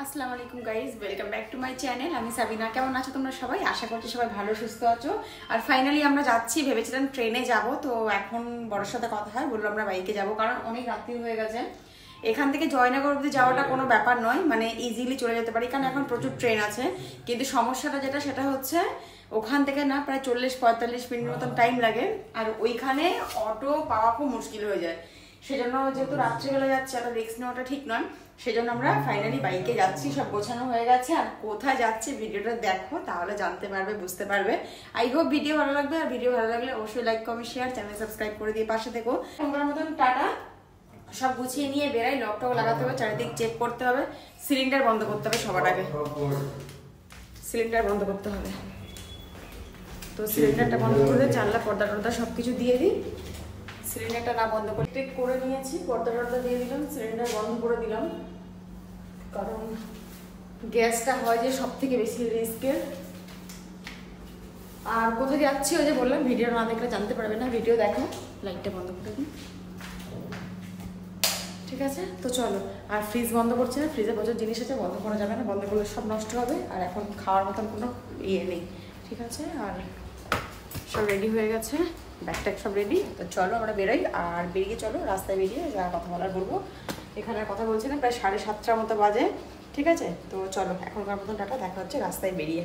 আসসালামু আলাইকুম guys, welcome back to my channel. আমি সাবিনা। কেমন আছো তোমরা সবাই? আশা করছি সবাই ভালো সুস্থ আছো। আর ফাইনালি আমরা যাচ্ছি, ভেবেছিলাম ট্রেনে যাব, তো এখন বড়োর সাথে কথা হয়, বললো আমরা বাইকে যাব, কারণ অনেক রাত্রি হয়ে গেছে। এখান থেকে জয়নগর অবধি যাওয়াটা কোনো ব্যাপার নয়, মানে ইজিলি চলে যেতে পারি, কারণ এখন প্রচুর ট্রেন আছে। কিন্তু সমস্যাটা সেটা হচ্ছে ওখান থেকে না প্রায় 40-45 মিনিট মতন টাইম লাগে, আর ওইখানে অটো পাওয়া খুব মুশকিল হয়ে যায়। সেজন্য যেহেতু রাত্রিবেলা যাচ্ছে, একটা রিস্ক নেওয়াটা ঠিক নয়, সেজন্য আমরা ফাইনালি বাইকে যাচ্ছি। সব গোছানো হয়ে গেছে, আর কোথায় যাচ্ছি ভিডিওটা দেখো, তাহলে জানতে পারবে, বুঝতে পারবে। আই হোপ ভিডিও ভালো লাগবে, আর ভিডিও ভালো লাগলে অবশ্যই like comment share, channel subscribe করে দিয়ে পাশে থেকো। তোমরা মতন টাটা, সব গুছিয়ে নিয়ে বেরাই। লকটাও লাগাতে হবে, চারিদিক চেক করতে হবে, সিলিন্ডার বন্ধ করতে হবে, সবার আগে সিলিন্ডার বন্ধ করতে হবে। তো সিলিন্ডারটা বন্ধ করে জানলা পর্দা টর্দা সব কিছু দিয়ে দিই। সিলিন্ডারটা না বন্ধ করতে করে নিয়েছি, পর্দা টর্দা দিয়ে দিলাম, সিলিন্ডার বন্ধ করে দিলাম, কারণ গ্যাসটা হয় যে সব থেকে বেশি রিস্কের। আর কোথায় যাচ্ছি ওই যে বললাম, ভিডিও না দেখলে জানতে পারবে না, ভিডিও দেখো। লাইটটা বন্ধ করে দিই, ঠিক আছে? তো চলো। আর ফ্রিজ বন্ধ করছে না, ফ্রিজে প্রচুর জিনিস আছে, বন্ধ করা যাবে না, বন্ধ করলে সব নষ্ট হবে। আর এখন খাওয়ার মতন কোনো ইয়ে নেই, ঠিক আছে? আর সব রেডি হয়ে গেছে, ব্যাগ ট্যাগ সব রেডি। তো চলো আমরা বেরোই, আর বেরিয়ে চলো রাস্তায় বেরিয়ে যা কথা বলার বলবো। এখানে আর কথা বলছি না, প্রায় 7:30টার মতো বাজে, ঠিক আছে? তো চলো, এখনকার মতন টাটা, দেখা হচ্ছে রাস্তায় বেরিয়ে।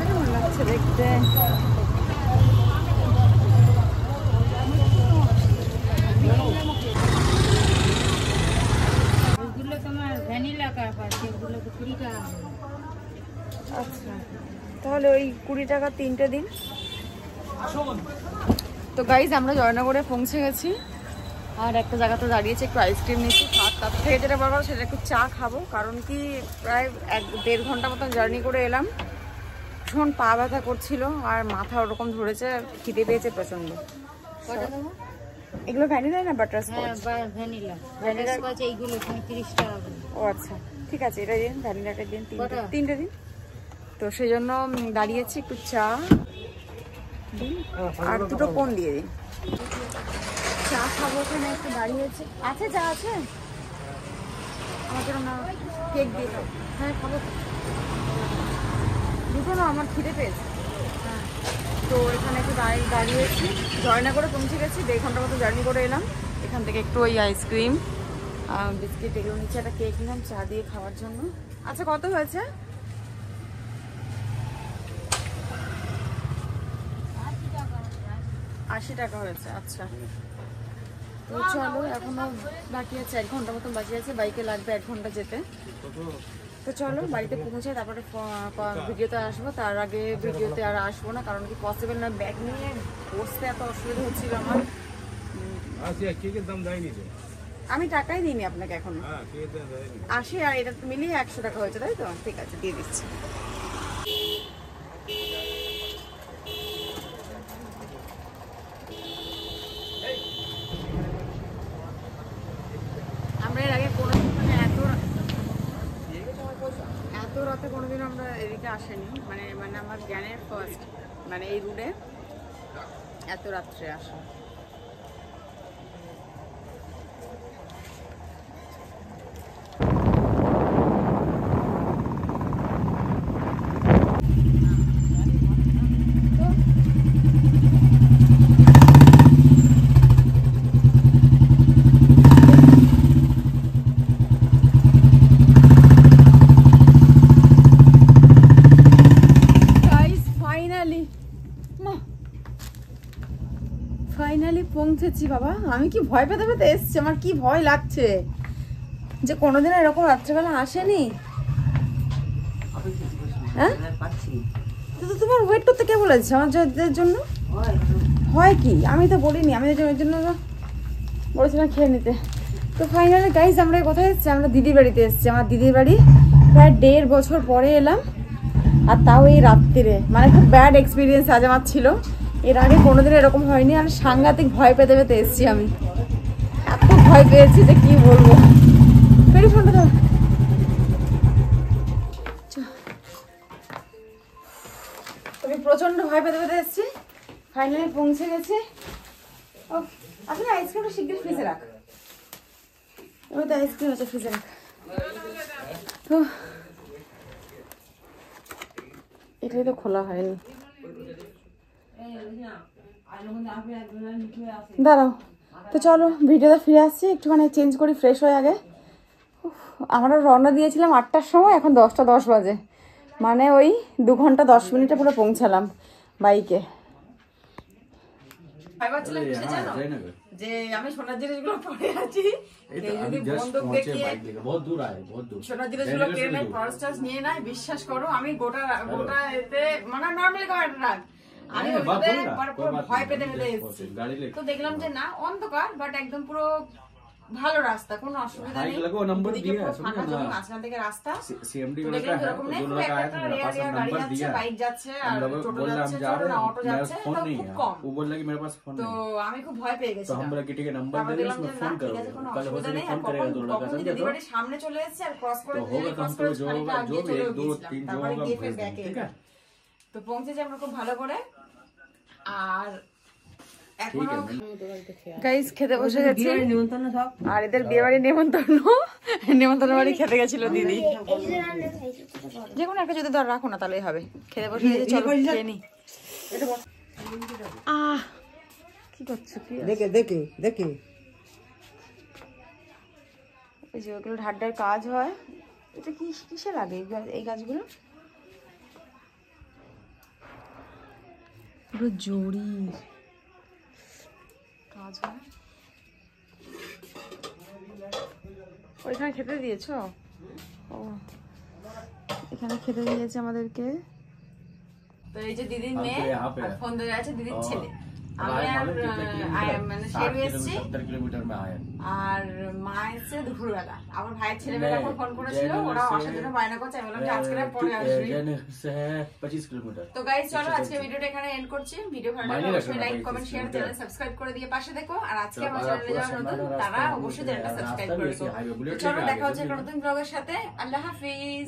কেমন লাগছে দেখতে? আচ্ছা, তাহলে ওই 20 টাকা 3টে দিন। তো গাইজ আমরা জয়নগরে পৌঁছে গেছি, আর একটা জায়গাতে দাঁড়িয়েছি, একটু আইসক্রিম নিচ্ছি। তার থেকে যেটা বলবো সেটা একটু চা খাবো, কারণ কি প্রায় 1-1.5 ঘন্টা মতন জার্নি করে এলাম। ভীষণ পা ব্যথা করছিল, আর মাথা ওরকম ধরেছে, খিদে পেয়েছে প্রচন্ড। এগুলো ভ্যানিলা না বাটারস্কচ? ভ্যানিলা বাটারস্কচ এইগুলো 35 টাকা। ও আচ্ছা, ঠিক আছে, এটা দিন, ভ্যানিলাটা দিন, 3টে দিন। তো সেই জন্য দাঁড়িয়েছি, একটু চা দিন আর 2টো কোন দিয়ে দিন। চা খাবো ওখানে, একটু দাঁড়িয়েছি। আছে চা আছে? আমার জন্য না কেক দিয়ে দাও। হ্যাঁ খাবো, 2টো না, আমার খিদে পেয়েছে। হ্যাঁ, তো এখানে একটু দাঁড়িয়েছি। জয়নগরে পৌঁছে গেছি, 1.5 ঘন্টা মতো জার্নি করে এলাম। এখান থেকে একটু ওই আইসক্রিম বিস্কিট এগুলো নিচে, একটা কেক নিলাম চা দিয়ে খাওয়ার জন্য। আচ্ছা, কত হয়েছে? 80 টাকা হয়েছে। আচ্ছা, তো চলো, এখনো বাকি আছে 1 ঘন্টা মতন বাকি আছে, বাইকে লাগবে 1 ঘন্টা যেতে। তো চলো বাড়িতে পৌঁছে তারপরে ভিডিওতে আসবো। তার আগে ভিডিওতে আর আসবো না, কারণ কি পসিবল না, ব্যাগ নিয়ে বসতে এত অসুবিধা হচ্ছিল আমার। আমি টাকাই দিইনি আপনাকে এখনো। 80 আর এটা মিলিয়ে 100 টাকা হয়েছে, তাই তো? ঠিক আছে, দিয়ে দিচ্ছি। আমরা এর আগে কোনোদিন মানে এত রাতে কোনোদিন আমরা এদিকে আসেনি, মানে আমার জ্ঞানের ফার্স্ট, মানে এই রুটে এত রাত্রে আসা। ফাইনালি পৌঁছেছি বাবা। আমি কি ভয় পেতে পেতে এসছি, আমার কি ভয় লাগছে যে কোনোদিন এরকম রাত্রেবেলা আসেনি। হ্যাঁ, তো তোমার ওয়েট করতে কে বলেছে আমার জন্য? হয় কি, আমি তো বলিনি, আমি ওই জন্য বলেছিলাম খেয়ে নিতে। তো ফাইনালি গাইজ আমরা কোথায় এসেছি? আমরা দিদির বাড়িতে এসেছি। আমার দিদির বাড়ি প্রায় 1.5 বছর পরে এলাম, আর তাও এই রাত্রিরে। মানে খুব ব্যাড এক্সপিরিয়েন্স আজ আমার ছিল, এর আগে কোনোদিন এরকম হয়নি। আর সাংঘাতিক ভয় পেতে পেতে এসেছি, আমি এত ভয় পেয়েছি যে কি বলবো। ফেরি ফোনটা দাও। আমি প্রচন্ড ভয় পেতে পেতে এসেছি, ফাইনালি পৌঁছে গেছি। ও, আপনি আইসক্রিমটা শিগগির ফ্রিজে রাখ। ওই তো আইসক্রিম আছে ফ্রিজে রাখা। তো এটাই তো খোলা হয়নি, দাঁড়াও। তো চলো ভিডিওটা ফিরে আসছি, একটুখানি চেঞ্জ করি, ফ্রেশ হয়ে আগে। আমরা রওনা দিয়েছিলাম 8টার সময়, এখন 10টা 10 বাজে, মানে ওই 2 ঘন্টা 10 মিনিটে পুরো পৌঁছালাম বাইকে। যে আমি সোনার জিনিসগুলো পরে আছি, সোনার জিনিসগুলো কিনে পার্স টার্স নিয়ে নাই, বিশ্বাস করো আমি গোটা এতে মানে নর্মালি রাখ আমি ভয় পেতে পেতে এসেছি। তো দেখলাম যে না অন্ধকার, বাট একদম পুরো ভালো রাস্তা, কোনো অসুবিধা নেই, মাঝখান থেকে রাস্তা। গাড়ি যাচ্ছে, বাইক যাচ্ছে, আর টোটো যাচ্ছে, অটো যাচ্ছে, খুব কম। তো আমি খুব ভয় পেয়ে গেছিলাম। দিদি বাড়ির সামনে চলে এসেছে আর ক্রস করে তো পৌঁছেছি আমরা খুব ভালো করে। আর গাইস খেতে বসে গেছি, আর এদের বিয়ে বাড়ির নেমন্তন্ন বাড়ি খেতে গেছিল দিদি। যে কোনো একটা যদি ধর রাখো না তাহলেই হবে। খেতে বসে গেছি, চলো খেয়ে নি। কি করছো? দেখে এই যে ওগুলো ঢাড্ডার কাজ হয়। এটা কিসে লাগে এই গাছগুলো? পুরো জড়ির কাজ হয়। ওইখানে খেতে দিয়েছো? ও এখানে খেতে দিয়েছে আমাদেরকে। তো এই যে দিদির মেয়ে ফোন ধরে আছে, দিদির ছেলে। আমি আর মানে শেরু এসেছি, আর মা এসছে দুপুরবেলা। আমার ভাইয়ের ছেলেবেলা ফোন করেছিল, ওরা আসার জন্য বায়না করছে। আমি বললাম যে আজকে পরে আসবি। 25 কিলোমিটার। তো গাইস চলো আজকে ভিডিওটা এখানে এন্ড করছি। ভিডিও ভালো লাগলে অবশ্যই like comment share, channel subscribe করে দিয়ে পাশে দেখো। আর আজকে আমার চ্যানেলে যারা নতুন তারা অবশ্যই চ্যানেলটা সাবস্ক্রাইব করে দিও। চলো দেখা হচ্ছে একটা নতুন ব্লগের সাথে। আল্লাহ হাফেজ।